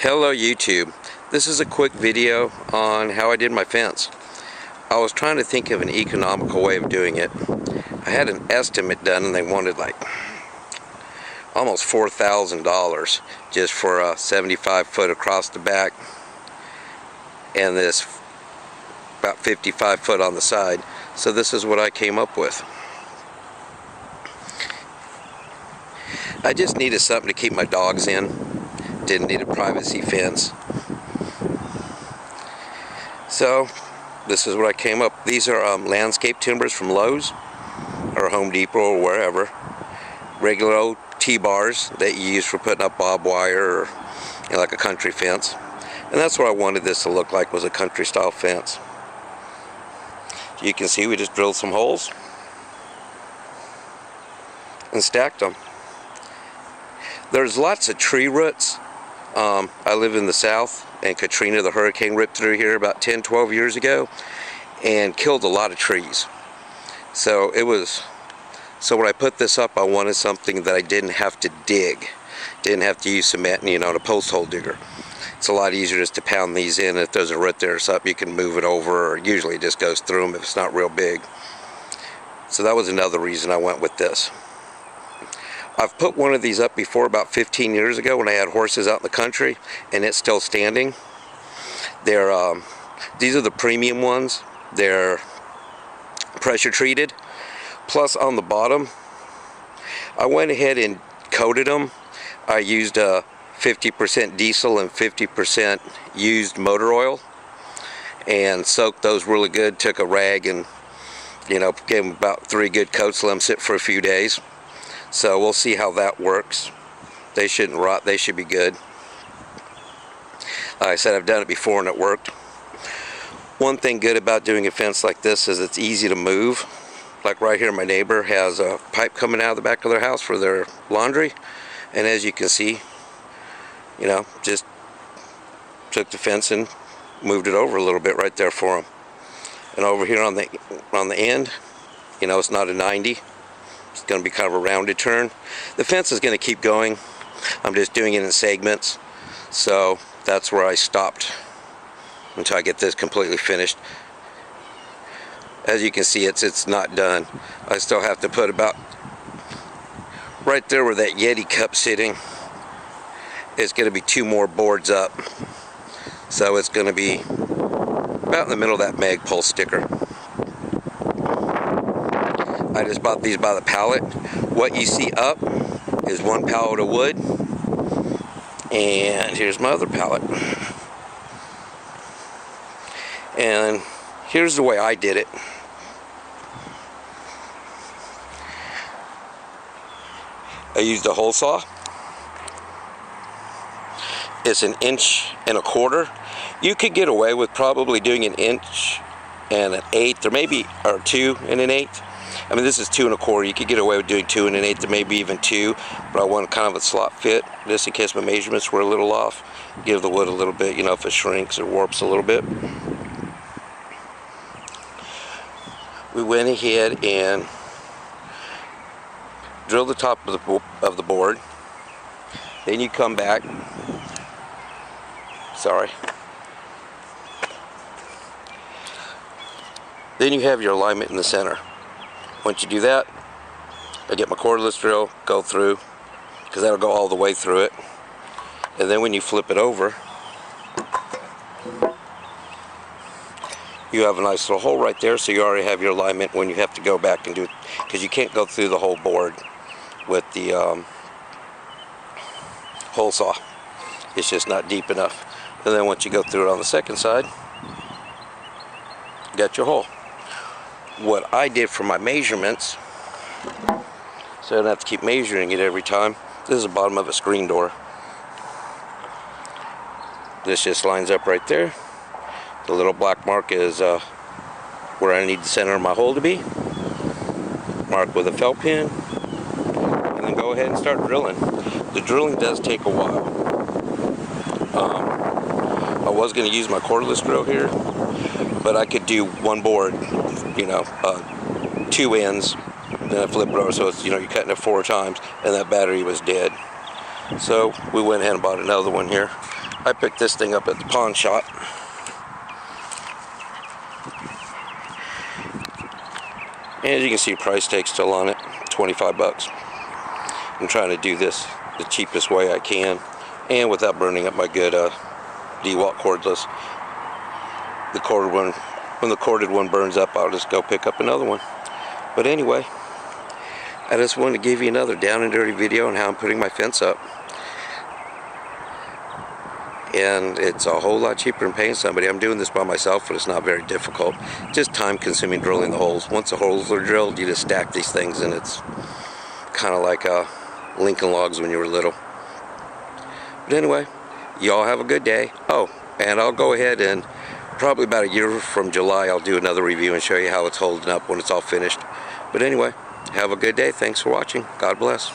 Hello YouTube. This is a quick video on how I did my fence. I was trying to think of an economical way of doing it. I had an estimate done and they wanted like almost $4,000 just for a 75 foot across the back and this about 55 foot on the side. So this is what I came up with. I just needed something to keep my dogs in. Didn't need a privacy fence. So this is what I came up. These are landscape timbers from Lowe's or Home Depot or wherever. Regular old T-bars that you use for putting up barbed wire or like a country fence. And that's what I wanted this to look like, was a country style fence. You can see we just drilled some holes and stacked them. There's lots of tree roots. I live in the south, and Katrina the hurricane ripped through here about 10-12 years ago and killed a lot of trees. So when I put this up, I wanted something that I didn't have to dig, didn't have to use cement, and a post hole digger. It's a lot easier just to pound these in. If there's a root there or something, you can move it over, or usually it just goes through them if it's not real big. So that was another reason I went with this. I've put one of these up before about 15 years ago when I had horses out in the country, and it's still standing. These are the premium ones. They're pressure treated. Plus on the bottom, I went ahead and coated them. I used 50% diesel and 50% used motor oil and soaked those really good. Took a rag and gave them about 3 good coats, let them sit for a few days. So we'll see how that works. They shouldn't rot, they should be good. Like I said, I've done it before and it worked. One thing good about doing a fence like this is it's easy to move. Like right here, my neighbor has a pipe coming out of the back of their house for their laundry. And as you can see, just took the fence and moved it over a little bit right there for them. And over here on the end, it's not a 90. It's going to be kind of a rounded turn. The fence is going to keep going. I'm just doing it in segments. So that's where I stopped until I get this completely finished. As you can see, it's not done. I still have to put about right there where that Yeti cup's sitting. It's going to be 2 more boards up. So it's going to be about in the middle of that Magpul sticker. I just bought these by the pallet. What you see up is 1 pallet of wood, and here's my other pallet. And here's the way I did it. I used a hole saw. It's 1 1/4 inches. You could get away with probably doing 1 1/8 or maybe 2 1/8. I mean, this is 2 1/4. You could get away with doing 2 1/8 or maybe even 2, but I want kind of a slot fit just in case my measurements were a little off. Give the wood a little bit, if it shrinks or warps a little bit. We went ahead and drilled the top of the board. Then you come back. Sorry. Then you have your alignment in the center. Once you do that, I get my cordless drill, go through, because that'll go all the way through it. And then when you flip it over, you have a nice little hole right there, so you already have your alignment when you have to go back and do it, because you can't go through the whole board with the hole saw. It's just not deep enough. And then once you go through it on the second side, you got your hole. What I did for my measurements, so I don't have to keep measuring it every time, this is the bottom of a screen door. This just lines up right there. The little black mark is where I need the center of my hole to be. Mark with a felt pen, and then go ahead and start drilling. The drilling does take a while. I was going to use my cordless drill here, but I could do 1 board, 2 ends, then I flip it over, so it's, you're cutting it 4 times, and that battery was dead. So we went ahead and bought another one here. I picked this thing up at the pawn shop. And as you can see, price tag's still on it, 25 bucks. I'm trying to do this the cheapest way I can, and without burning up my good DeWalt cordless. The corded one, when the corded one burns up, I'll just go pick up another one. But anyway, I just wanted to give you another down and dirty video on how I'm putting my fence up. And it's a whole lot cheaper than paying somebody. I'm doing this by myself, but it's not very difficult. Just time consuming drilling the holes. Once the holes are drilled, you just stack these things, and it's kind of like Lincoln Logs when you were little. But anyway, y'all have a good day. Oh, and I'll go ahead and probably about a year from July, I'll do another review and show you how it's holding up when it's all finished. But anyway, have a good day. Thanks for watching. God bless.